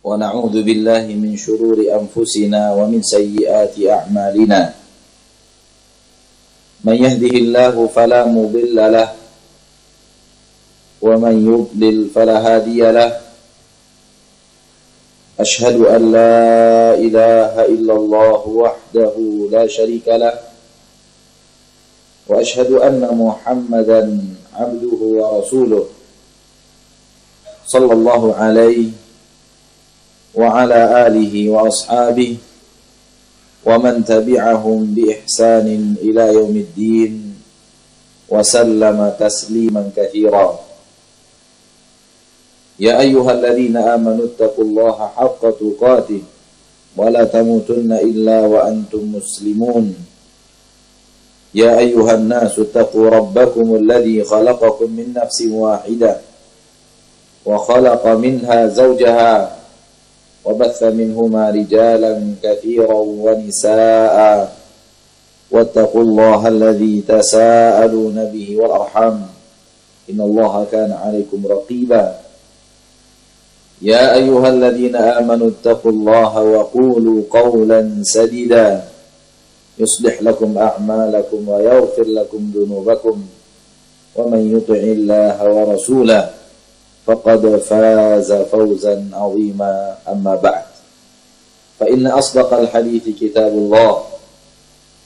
ونعوذ بالله من شرور أنفسنا ومن سيئات أعمالنا من يهده الله فلا مضل له ومن يضلل فلا هادي له أشهد أن لا إله إلا الله وحده لا شريك له وأشهد أن محمدا عبده ورسوله صلى الله عليه وعلى آله وأصحابه ومن تبعهم بإحسان إلى يوم الدين وسلم تسليما كثيرا يا أيها الذين آمنوا اتقوا الله حق تقاته ولا تموتن إلا وأنتم مسلمون يا أيها الناس اتقوا ربكم الذي خلقكم من نفس واحدة وخلق منها زوجها وبث منهما رجالا كثيرا ونساء واتقوا الله الذي تساءلون به والأرحام إن الله كان عليكم رقيبا يا أيها الذين آمنوا اتقوا الله وقولوا قولا سديدا يصلح لكم أعمالكم ويغفر لكم ذنوبكم ومن يطع الله ورسوله فقد فاز فوزا عظيما أما بعد فإن أصدق الحديث كتاب الله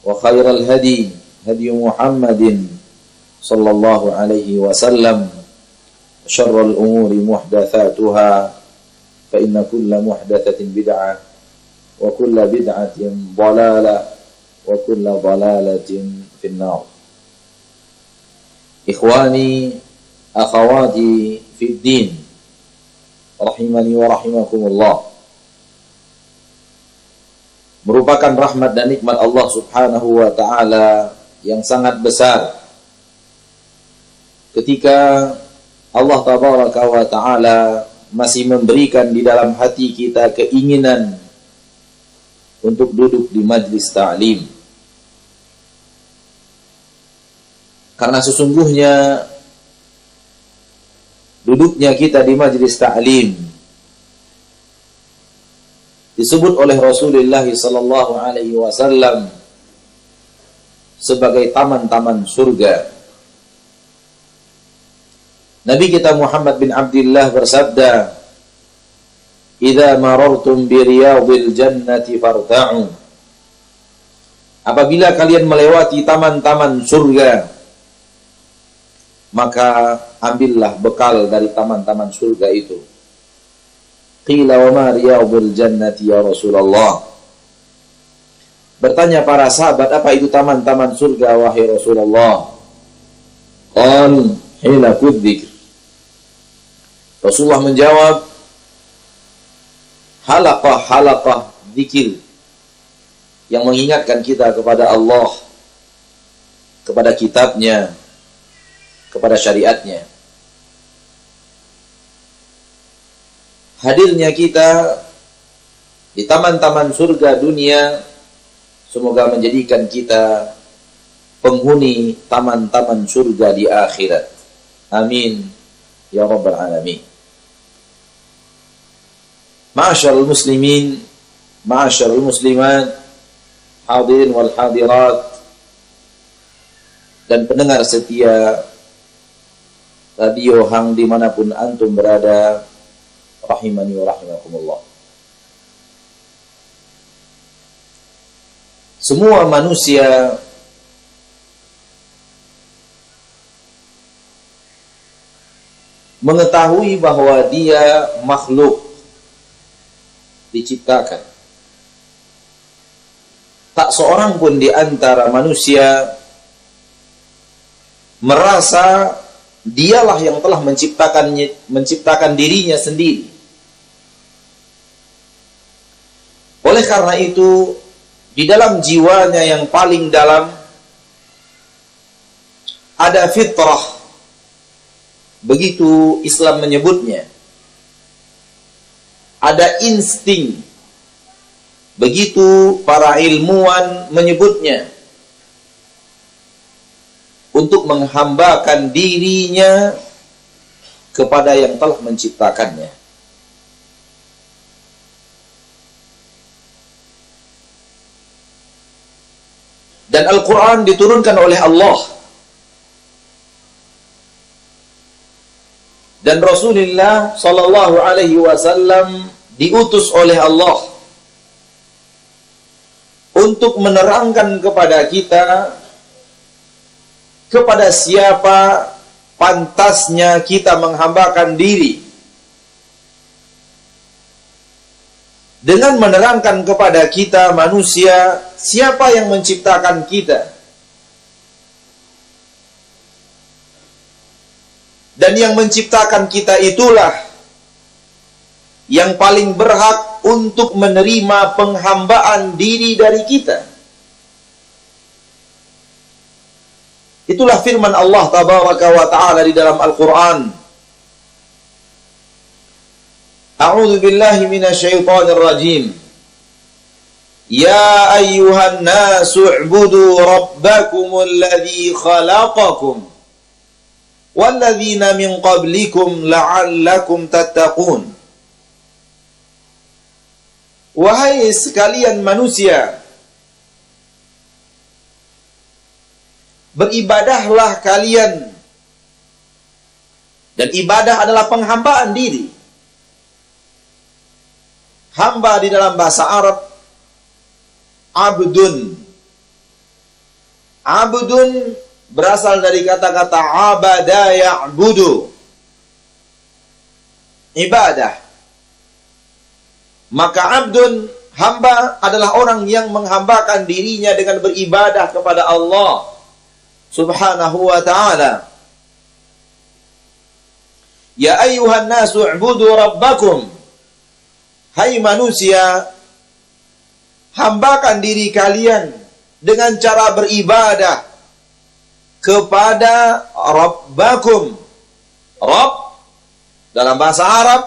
وخير الهدي هدي محمد صلى الله عليه وسلم شر الأمور محدثاتها فإن كل محدثة بدعة وكل بدعة ضلالة وكل ضلالة في النار إخواني أخواتي في الدين rahimani wa rahimakumullah. Merupakan rahmat dan nikmat Allah Subhanahu wa taala yang sangat besar ketika Allah tabaraka wa taala masih memberikan di dalam hati kita keinginan untuk duduk di majlis ta'lim. Karena sesungguhnya duduknya kita di majlis ta'lim disebut oleh Rasulullah sallallahu alaihi wasallam sebagai taman-taman surga. Nabi kita Muhammad bin Abdullah bersabda, "Idza marartum bi riyadil jannati farta'u." Apabila kalian melewati taman-taman surga, maka ambillah bekal dari taman-taman surga itu. Qila wa ma riyadul jannati ya Rasulullah. Bertanya para sahabat, apa itu taman-taman surga wahai Rasulullah? Qal hilakud dzikr. Rasulullah menjawab, halaqah dzikir yang mengingatkan kita kepada Allah, kepada kitabnya, kepada syariatnya. Hadirnya kita di taman-taman surga dunia semoga menjadikan kita penghuni taman-taman surga di akhirat. Amin ya rabbal alamin. Ma'asyarul muslimin, ma'asyarul muslimat, hadirin wal hadirat, dan pendengar setia radio Hang dimanapun antum berada, rahimani wa rahimakumullah. Semua manusia mengetahui bahwa dia makhluk diciptakan. Tak seorang pun di antara manusia merasa dialah yang telah menciptakan dirinya sendiri. Oleh karena itu, di dalam jiwanya yang paling dalam ada fitrah. Begitu Islam menyebutnya. Ada insting. Begitu para ilmuwan menyebutnya. Untuk menghambakan dirinya kepada yang telah menciptakannya. Dan Al-Quran diturunkan oleh Allah. Dan Rasulullah sallallahu alaihi wasallam diutus oleh Allah untuk menerangkan kepada kita kepada siapa pantasnya kita menghambakan diri, dengan menerangkan kepada kita manusia siapa yang menciptakan kita, dan yang menciptakan kita itulah yang paling berhak untuk menerima penghambaan diri dari kita. Itulah firman Allah tabaraka wa ta'ala di dalam Al-Quran. A'udzu billahi minasyaitonir rajim. Ya ayyuhan nasu u'budu rabbakumul ladzi khalaqakum walladzina min qablikum la'allakum tattaqun. Wahai sekalian manusia, beribadahlah kalian. Dan ibadah adalah penghambaan diri. Hamba di dalam bahasa Arab, abdun. Abdun berasal dari kata-kata abada ya'budu, ibadah. Maka abdun, hamba, adalah orang yang menghambakan dirinya dengan beribadah kepada Allah subhanahu wa ta'ala. Ya ayyuhan nasu u'budu rabbakum. Hai manusia, hambakan diri kalian dengan cara beribadah kepada Rabbakum. Rabb dalam bahasa Arab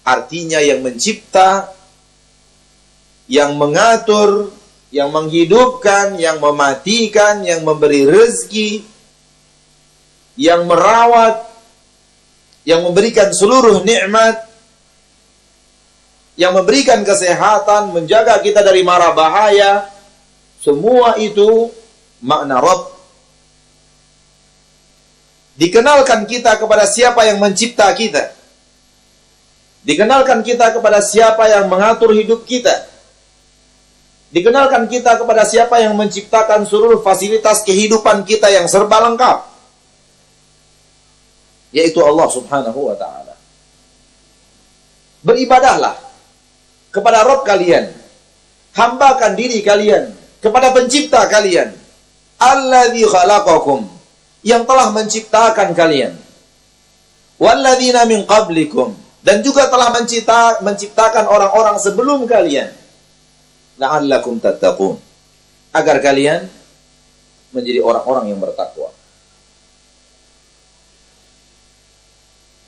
artinya yang mencipta, yang mengatur, yang menghidupkan, yang mematikan, yang memberi rezeki, yang merawat, yang memberikan seluruh nikmat, yang memberikan kesehatan, menjaga kita dari mara bahaya. Semua itu makna Rabb. Dikenalkan kita kepada siapa yang mencipta kita. Dikenalkan kita kepada siapa yang mengatur hidup kita. Dikenalkan kita kepada siapa yang menciptakan seluruh fasilitas kehidupan kita yang serba lengkap, yaitu Allah subhanahu wa ta'ala. Beribadahlah kepada Rabb kalian. Hambakan diri kalian kepada pencipta kalian. Alladzi khalaqakum, yang telah menciptakan kalian. Walladzina min qablikum, dan juga telah menciptakan orang-orang sebelum kalian. La'allakum tattaqun, agar kalian menjadi orang-orang yang bertakwa.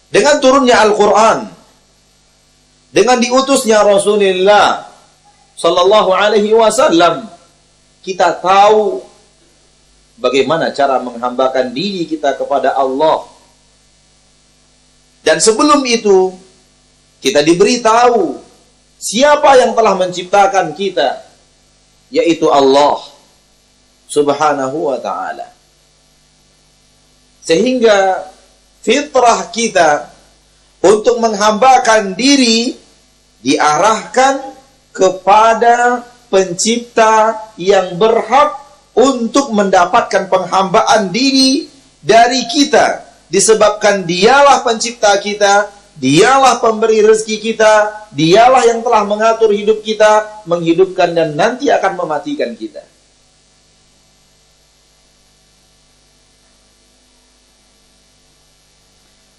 Dengan turunnya Al-Quran, dengan diutusnya Rasulullah sallallahu alaihi wasallam, kita tahu bagaimana cara menghambakan diri kita kepada Allah. Dan sebelum itu, kita diberitahu siapa yang telah menciptakan kita, yaitu Allah subhanahu wa ta'ala. Sehingga fitrah kita untuk menghambakan diri diarahkan kepada pencipta yang berhak untuk mendapatkan penghambaan diri dari kita. Disebabkan dialah pencipta kita, dialah pemberi rezeki kita, dialah yang telah mengatur hidup kita, menghidupkan dan nanti akan mematikan kita.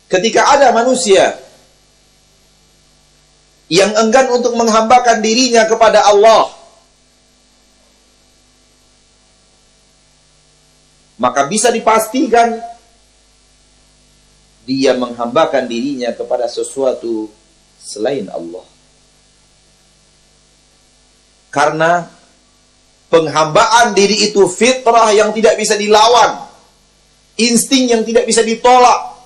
Ketika ada manusia yang enggan untuk menghambakan dirinya kepada Allah, maka bisa dipastikan dia menghambakan dirinya kepada sesuatu selain Allah. Karena penghambaan diri itu fitrah yang tidak bisa dilawan, insting yang tidak bisa ditolak.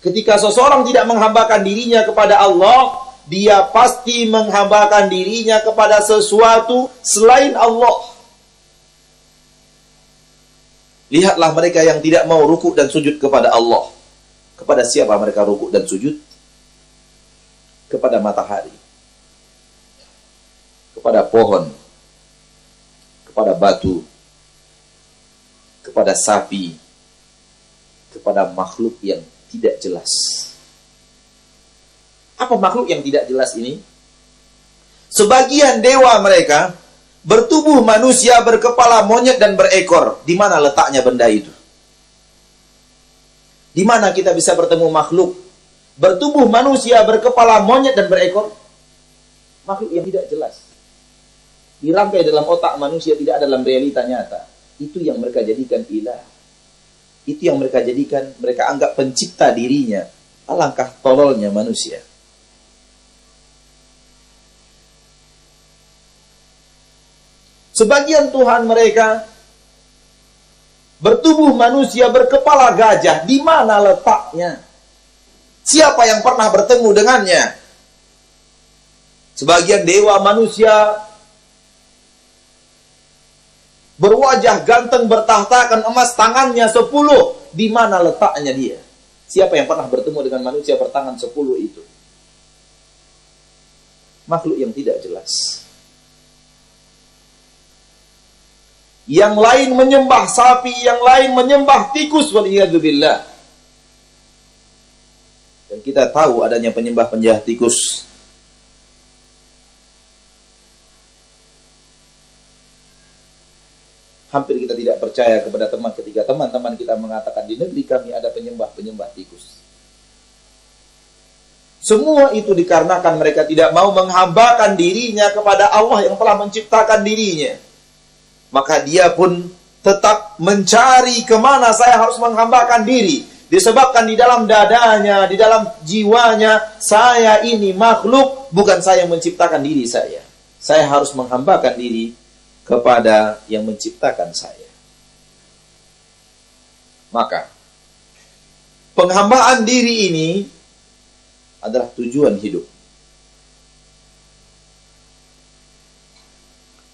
Ketika seseorang tidak menghambakan dirinya kepada Allah, dia pasti menghambakan dirinya kepada sesuatu selain Allah. Lihatlah mereka yang tidak mau rukuk dan sujud kepada Allah. Kepada siapa mereka rukuk dan sujud? Kepada matahari, kepada pohon, kepada batu, kepada sapi, kepada makhluk yang tidak jelas. Apa makhluk yang tidak jelas ini? Sebagian dewa mereka bertubuh manusia, berkepala monyet dan berekor. Di mana letaknya benda itu? Di mana kita bisa bertemu makhluk bertubuh manusia, berkepala monyet dan berekor? Makhluk yang tidak jelas. Dirangkai dalam otak manusia, tidak ada dalam realita nyata. Itu yang mereka jadikan ilah. Itu yang mereka jadikan, mereka anggap pencipta dirinya. Alangkah tololnya manusia. Sebagian Tuhan mereka bertubuh manusia, berkepala gajah. Di mana letaknya? Siapa yang pernah bertemu dengannya? Sebagian dewa manusia berwajah ganteng, bertahtakan emas, tangannya 10. Di mana letaknya dia? Siapa yang pernah bertemu dengan manusia bertangan 10 itu? Makhluk yang tidak jelas. Yang lain menyembah sapi, yang lain menyembah tikus, waliyadzubillah. Dan kita tahu adanya penyembah-penyembah tikus. Hampir kita tidak percaya kepada teman ketika teman-teman kita mengatakan di negeri kami ada penyembah-penyembah tikus. Semua itu dikarenakan mereka tidak mau menghambakan dirinya kepada Allah yang telah menciptakan dirinya. Maka dia pun tetap mencari kemana saya harus menghambakan diri. Disebabkan di dalam dadanya, di dalam jiwanya, saya ini makhluk, bukan saya yang menciptakan diri saya. Saya harus menghambakan diri kepada yang menciptakan saya. Maka, penghambaan diri ini adalah tujuan hidup.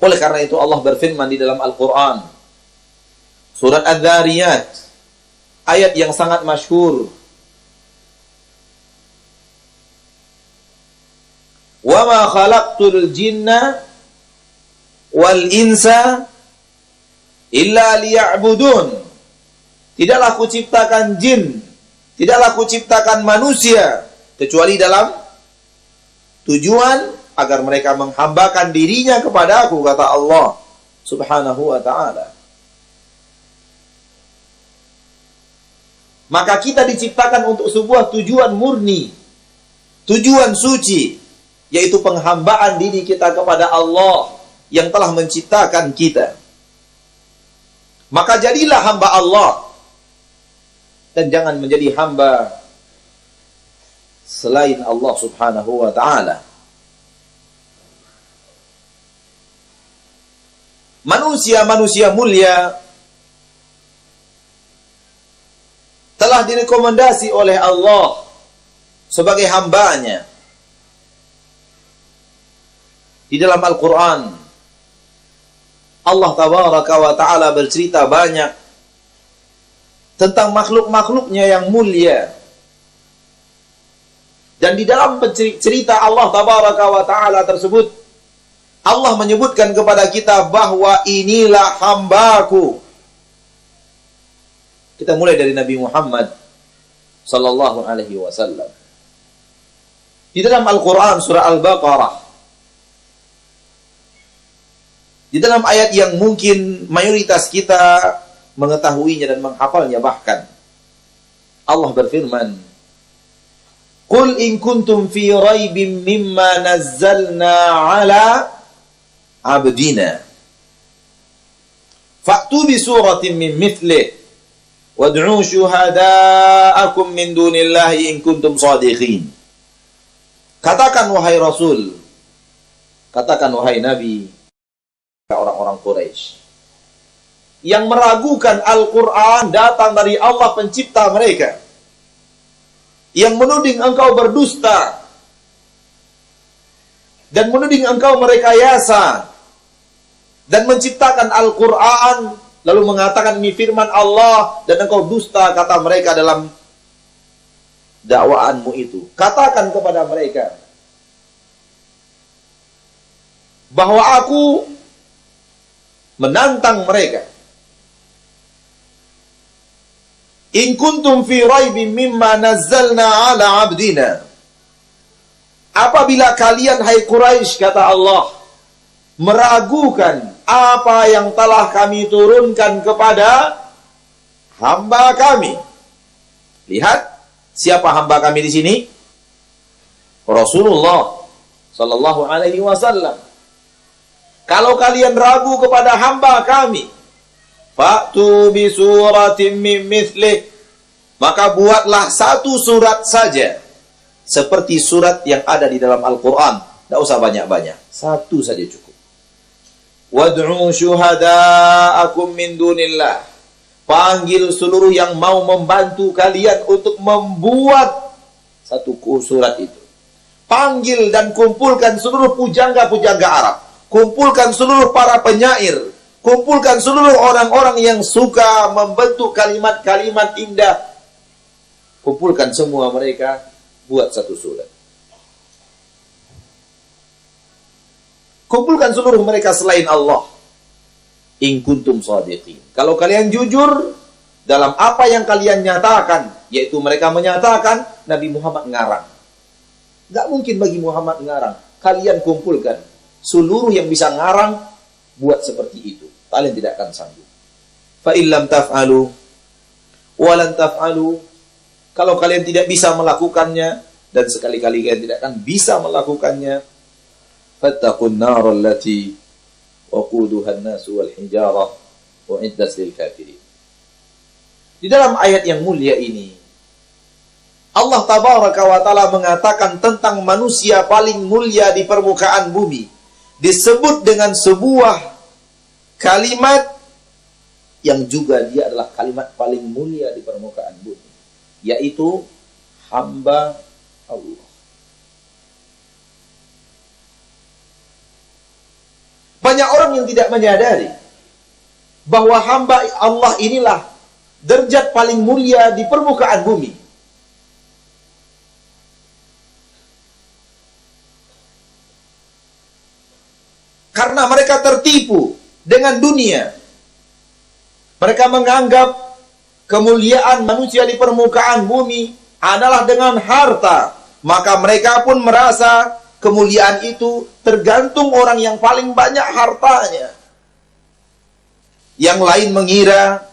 Oleh karena itu Allah berfirman di dalam Al-Quran, Surat Adz-Dzariyat, ayat yang sangat masyhur. Wa ma khalaqtul jinna wal insa illa liya'budun. Tidaklah aku ciptakan jin, tidaklah aku ciptakan manusia kecuali dalam tujuan agar mereka menghambakan dirinya kepada aku, kata Allah Subhanahu wa ta'ala. Maka kita diciptakan untuk sebuah tujuan murni, tujuan suci, yaitu penghambaan diri kita kepada Allah yang telah menciptakan kita. Maka jadilah hamba Allah dan jangan menjadi hamba selain Allah Subhanahu wa ta'ala. Manusia-manusia mulia telah direkomendasi oleh Allah sebagai hambanya. Di dalam Al-Quran, Allah Tabaraka wa Ta'ala bercerita banyak tentang makhluk-makhluknya yang mulia. Dan di dalam cerita Allah Tabaraka wa Ta'ala tersebut, Allah menyebutkan kepada kita bahwa inilah hambaku. Kita mulai dari Nabi Muhammad sallallahu alaihi wasallam. Di dalam Al-Quran surah Al-Baqarah, di dalam ayat yang mungkin mayoritas kita mengetahuinya dan menghafalnya bahkan, Allah berfirman, Qul in kuntum fi raibim mimma nazzalna ala abdina fa'tu bi suratin min mithlih wad'u syuhada'akum min dunillahi in kuntum shadiqin. Katakan wahai Rasul, katakan wahai Nabi, orang-orang Quraisy yang meragukan Al-Quran datang dari Allah pencipta mereka, yang menuding engkau berdusta, dan menuding engkau merekayasa dan menciptakan Al-Quran, lalu mengatakan ini firman Allah, dan engkau dusta, kata mereka dalam dakwaanmu itu. Katakan kepada mereka bahwa aku menantang mereka. In kuntum fi raibin mimma nazzalna ala abdina. Apabila kalian, hai Quraisy, kata Allah, meragukan apa yang telah kami turunkan kepada hamba kami. Lihat, siapa hamba kami di sini? Rasulullah sallallahu alaihi wasallam. Kalau kalian ragu kepada hamba kami, fa'tu bi suratin min mithlih, maka buatlah satu surat saja seperti surat yang ada di dalam Al-Quran. Tidak usah banyak-banyak, satu saja cukup. Wad'u syuhada'akum min dunillah, panggil seluruh yang mau membantu kalian untuk membuat satu surat itu. Panggil dan kumpulkan seluruh pujangga-pujangga Arab, kumpulkan seluruh para penyair, kumpulkan seluruh orang-orang yang suka membentuk kalimat-kalimat indah. Kumpulkan semua mereka, buat satu surat. Kumpulkan seluruh mereka selain Allah. In kuntum shadiqin. Kalau kalian jujur dalam apa yang kalian nyatakan, yaitu mereka menyatakan Nabi Muhammad ngarang. Gak mungkin bagi Muhammad ngarang. Kalian kumpulkan seluruh yang bisa ngarang, buat seperti itu. Kalian tidak akan sanggup. Fa illam taf'alu walan taf'alu. Kalau kalian tidak bisa melakukannya, dan sekali-kali kalian tidak akan bisa melakukannya, fattaqun nar allati waquduha an-nasu wal hijarah u'iddat lil kafirin. Di dalam ayat yang mulia ini, Allah tabaraka wa taala mengatakan tentang manusia paling mulia di permukaan bumi, disebut dengan sebuah kalimat yang juga dia adalah kalimat paling mulia di permukaan bumi, yaitu hamba Allah. Banyak orang yang tidak menyadari bahwa hamba Allah inilah derajat paling mulia di permukaan bumi. Karena mereka tertipu dengan dunia. Mereka menganggap kemuliaan manusia di permukaan bumi adalah dengan harta. Maka mereka pun merasa kemuliaan itu tergantung orang yang paling banyak hartanya. Yang lain mengira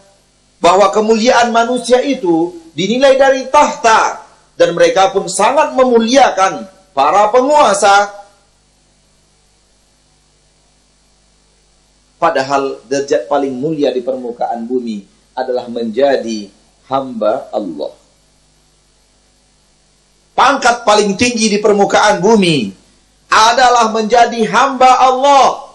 bahwa kemuliaan manusia itu dinilai dari tahta. Dan mereka pun sangat memuliakan para penguasa. Padahal derajat paling mulia di permukaan bumi adalah menjadi hamba Allah. Pangkat paling tinggi di permukaan bumi adalah menjadi hamba Allah.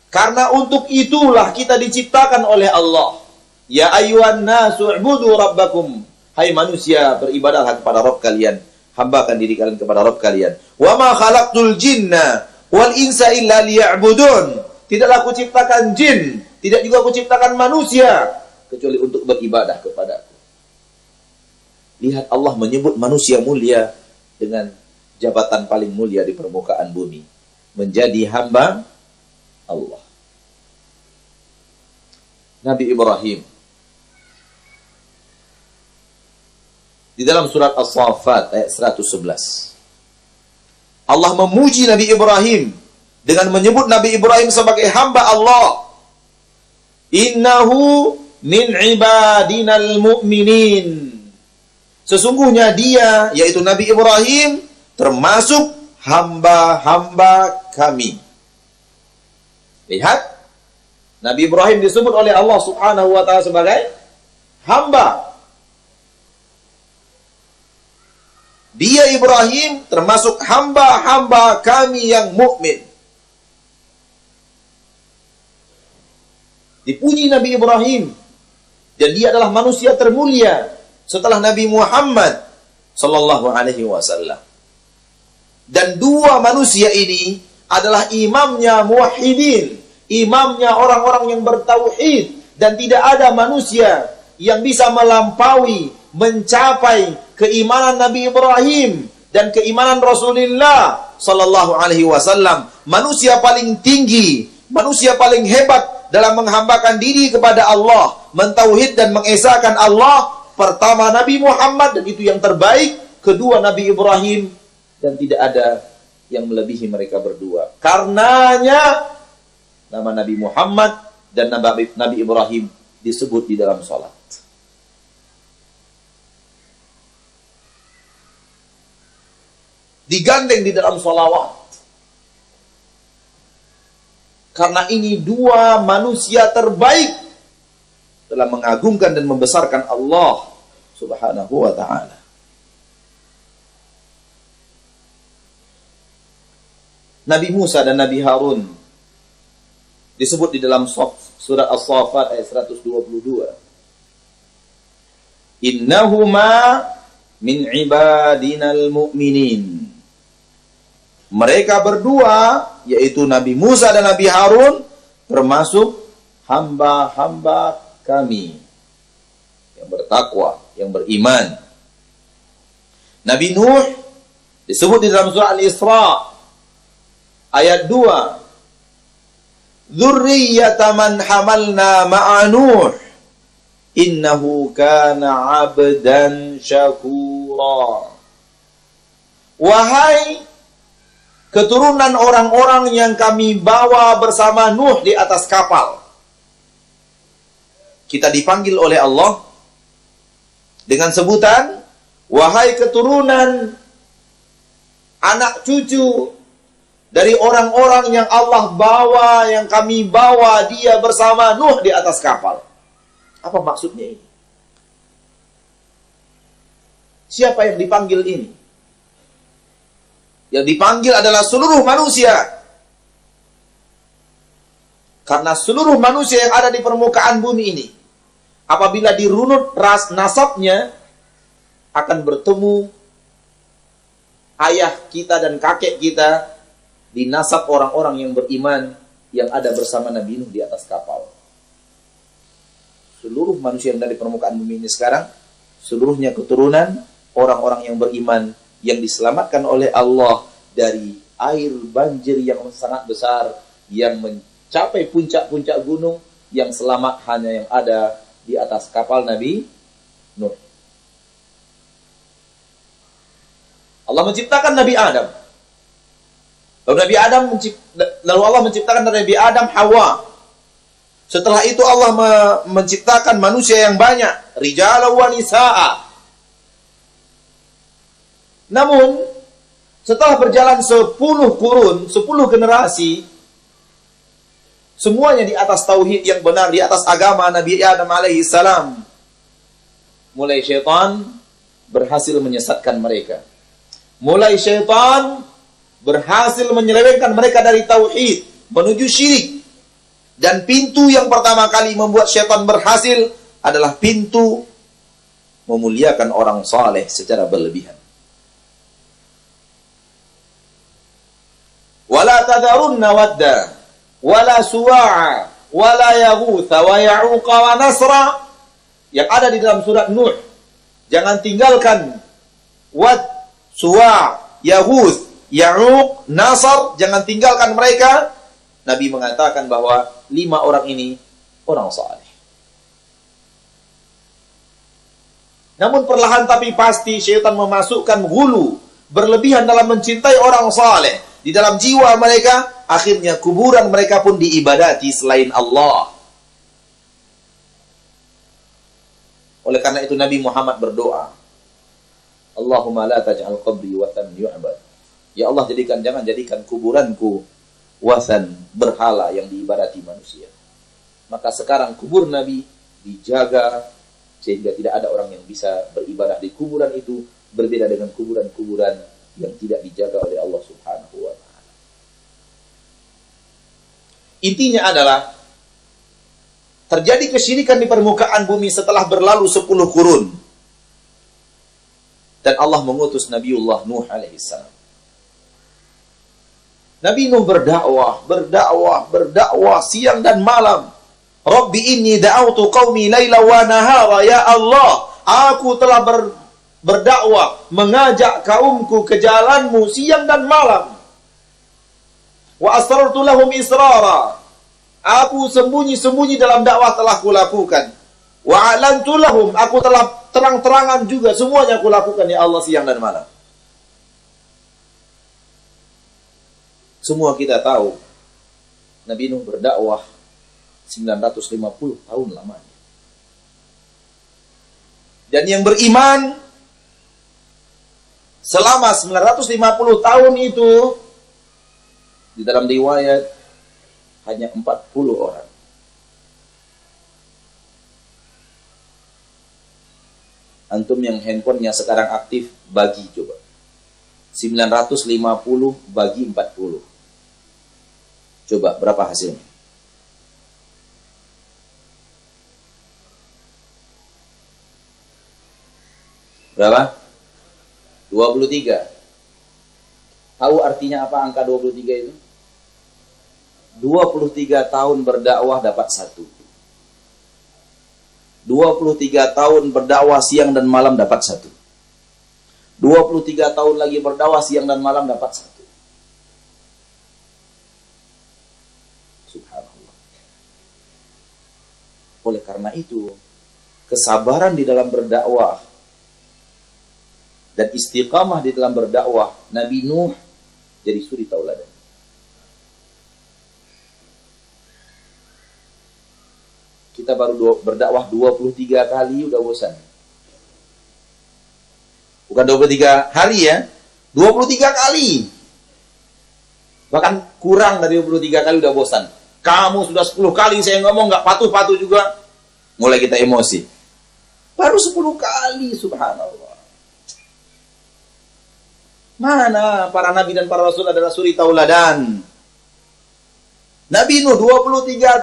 Karena untuk itulah kita diciptakan oleh Allah. Ya ayyuhan nasu u'budu rabbakum. Hai manusia, beribadahlah kepada Rabb kalian. Hambakan diri kalian kepada Rabb kalian. Wa ma khalaqtul jinna wal insa illa liya'budun. Tidaklah aku ciptakan jin, tidak juga aku ciptakan manusia, kecuali untuk beribadah kepadaku. Lihat, Allah menyebut manusia mulia dengan jabatan paling mulia di permukaan bumi. Menjadi hamba Allah. Nabi Ibrahim. Di dalam surat As-Saffat ayat 111. Allah memuji Nabi Ibrahim dengan menyebut Nabi Ibrahim sebagai hamba Allah. Innahu min ibadinal mu'minin. Sesungguhnya dia, yaitu Nabi Ibrahim, termasuk hamba-hamba kami. Lihat, Nabi Ibrahim disebut oleh Allah subhanahu wa ta'ala sebagai hamba. Dia Ibrahim termasuk hamba-hamba kami yang mukmin. Dipuji Nabi Ibrahim. Dan dia adalah manusia termulia setelah Nabi Muhammad sallallahu alaihi wasallam. Dan dua manusia ini adalah imamnya muwahhidin, imamnya orang-orang yang bertauhid, dan tidak ada manusia yang bisa melampaui, mencapai keimanan Nabi Ibrahim dan keimanan Rasulullah sallallahu alaihi wasallam. Manusia paling tinggi, manusia paling hebat dalam menghambakan diri kepada Allah, mentauhid dan mengesahkan Allah, pertama Nabi Muhammad, dan itu yang terbaik. Kedua Nabi Ibrahim, dan tidak ada yang melebihi mereka berdua. Karenanya nama Nabi Muhammad dan Nabi Ibrahim disebut di dalam salat. Digandeng di dalam salawat. Karena ini dua manusia terbaik dalam mengagungkan dan membesarkan Allah Subhanahu wa ta'ala. Nabi Musa dan Nabi Harun disebut di dalam surat As-Saffat ayat 122. Innahuma min ibadinal mu'minin. Mereka berdua, yaitu Nabi Musa dan Nabi Harun, termasuk hamba-hamba kami yang bertakwa, yang beriman. Nabi Nuh disebut di dalam surah Al-Isra ayat 2. Dzurriyyata man hamalna ma'a Nuh innahu kana 'abdan syakura. Wahai keturunan orang-orang yang kami bawa bersama Nuh di atas kapal. Kita dipanggil oleh Allah dengan sebutan, wahai keturunan anak cucu dari orang-orang yang Allah bawa, yang kami bawa dia bersama Nuh di atas kapal. Apa maksudnya ini? Siapa yang dipanggil ini? Yang dipanggil adalah seluruh manusia. Karena seluruh manusia yang ada di permukaan bumi ini, apabila dirunut nasabnya, akan bertemu ayah kita dan kakek kita di nasab orang-orang yang beriman yang ada bersama Nabi Nuh di atas kapal. Seluruh manusia yang ada di permukaan bumi ini sekarang, seluruhnya keturunan orang-orang yang beriman yang diselamatkan oleh Allah dari air banjir yang sangat besar, yang mencapai puncak-puncak gunung, yang selamat hanya yang ada di atas kapal Nabi Nuh. Allah menciptakan Nabi Adam. Lalu Allah menciptakan Nabi Adam Hawa. Setelah itu Allah menciptakan manusia yang banyak, rijalan wa nisaa. Namun, setelah berjalan 10 kurun, 10 generasi, semuanya di atas tauhid yang benar, di atas agama Nabi Adam alaihi salam. Mulai syaitan berhasil menyesatkan mereka. Mulai syaitan berhasil menyelewengkan mereka dari tauhid menuju syirik. Dan pintu yang pertama kali membuat syaitan berhasil adalah pintu memuliakan orang saleh secara berlebihan. Wala tadharunna wadda wala suwa'a wala yaghutha wa ya'uqa wa nasra, yang ada di dalam surat Nuh. Jangan tinggalkan wad, suwa', yaghuth, ya'uq, nasr, jangan tinggalkan mereka. Nabi mengatakan bahwa 5 orang ini orang saleh. Namun perlahan tapi pasti syaitan memasukkan ghulu, berlebihan dalam mencintai orang saleh di dalam jiwa mereka. Akhirnya kuburan mereka pun diibadati selain Allah. Oleh karena itu Nabi Muhammad berdoa, Allahumma la taj'al qabri wathan yu'bad. Ya Allah, jangan jadikan kuburanku wathan, berhala yang diibadati manusia. Maka sekarang kubur Nabi dijaga sehingga tidak ada orang yang bisa beribadah di kuburan itu, berbeda dengan kuburan-kuburan yang tidak dijaga oleh Allah Subhanahu wa ta'ala. Intinya adalah terjadi kesyirikan di permukaan bumi setelah berlalu 10 kurun. Dan Allah mengutus Nabiullah Nuh alaihissalam. Nabi Nuh berdakwah siang dan malam. Rabbi inni da'autu qaumi laila wa nahara, ya Allah, aku telah berdakwah, mengajak kaumku ke jalanmu siang dan malam. Wa asrartu lahum israra, aku sembunyi-sembunyi dalam dakwah telah kulakukan. Wa alantu lahum, aku telah terang-terangan juga, semuanya kulakukan ya Allah siang dan malam. Semua kita tahu Nabi Nuh berdakwah 950 tahun lamanya. Dan yang beriman selama 950 tahun itu, di dalam riwayat hanya 40 orang. Antum yang handphonenya sekarang aktif, bagi coba. 950 bagi 40. Coba berapa hasilnya? Berapa? 23. Tahu artinya apa angka 23 itu? 23 tahun berdakwah dapat 1. 23 tahun berdakwah siang dan malam dapat 1. 23 tahun lagi berdakwah siang dan malam dapat 1. Subhanallah. Oleh karena itu, kesabaran di dalam berdakwah dan istiqamah di dalam berdakwah Nabi Nuh jadi suri tauladan. Kita baru berdakwah 23 kali udah bosan. Bukan 23 hari ya, 23 kali. Bahkan kurang dari 23 kali udah bosan. Kamu sudah 10 kali saya ngomong nggak patuh-patuh juga. Mulai kita emosi. Baru 10 kali, subhanallah. Mana para nabi dan para rasul adalah suri tauladan. Nabi Nuh 23